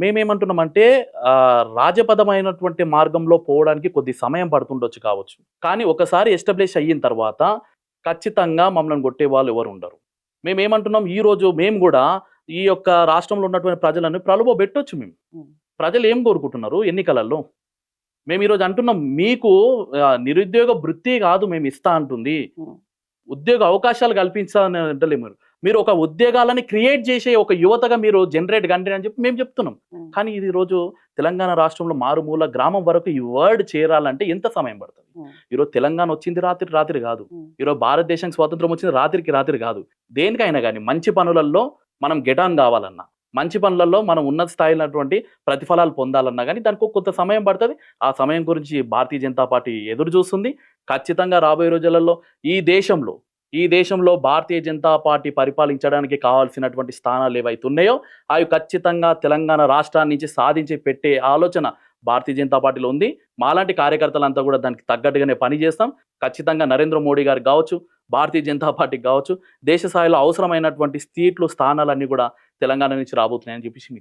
మేమేమంటున్నామంటే రాజపదమైనటువంటి మార్గంలో పోవడానికి కొద్ది సమయం పడుతుండొచ్చు కావచ్చు. కానీ ఒకసారి ఎస్టాబ్లిష్ అయిన తర్వాత ఖచ్చితంగా మమ్మల్ని కొట్టేవాళ్ళు ఎవరుండరు. మేమేమంటున్నాం ఈరోజు మేము గూడా ఈ యొక్క రాష్ట్రంలో ఉన్నటువంటి ప్రజలను ప్రలోభపెట్టొచ్చు మేము. హ్మ్. ప్రజలు ఏం కోరుకుంటున్నారు ఎన్నికలలో? మేమీరోజు అంటున్నాం మీకు నిరుద్యోగ భృతి కాదు మేమిస్తా అంటుంది. హ్మ్. ఉద్యోగ అవకాశాలు కల్పించాలని అంటలేము. మీరు ఒక ఉద్యోగాలని క్రియేట్ చేసే ఒక యువతగా మీరు జనరేట్ కండి అని చెప్పి మేము చెప్తున్నాం. హ్మ్. కానీ ఇది రోజు తెలంగాణ రాష్ట్రంలో మారుమూల గ్రామం వరకు ఈ వర్డ్ చేరాలంటే ఎంత సమయం పడుతుంది? హ్మ్. ఈరోజు తెలంగాణ వచ్చింది రాత్రి రాత్రి కాదు. హ్మ్. ఈరోజు భారతదేశానికి స్వాతంత్రం వచ్చింది రాత్రికి రాత్రి కాదు. దేనికైనా గాని మంచి పనులలో మనం గెట్ ఆన్ కావాలన్నా, మంచి పనులలో మనం ఉన్నత స్థాయిలటువంటి ప్రతిఫలాలు పొందాలన్నా గాని దానికి కొంత సమయం పడతది. ఆ సమయం గురించి భారతీయ జనతా పార్టీ ఎదురు చూస్తుంది. ఖచ్చితంగా రాబోయే రోజులలో ఈ దేశంలో భారతీయ జనతా పార్టీ పరిపాలించడానికి కావాల్సినటువంటి స్థానాలు ఏవైతే ఉన్నాయో అవి ఖచ్చితంగా తెలంగాణ రాష్ట్రాన్ని నుంచి సాధించి పెట్టే ఆలోచన భారతీయ జనతా పార్టీలో ఉంది. మాలాంటి కార్యకర్తలంతా కూడా దానికి తగ్గట్టుగానే పని చేస్తాం. ఖచ్చితంగా నరేంద్ర మోడీ గారికి కావచ్చు, భారతీయ జనతా పార్టీకి కావచ్చు, దేశ స్థాయిలో అవసరమైనటువంటి సీట్లు, స్థానాలన్నీ కూడా తెలంగాణ నుంచి రాబోతున్నాయని చెప్పేసి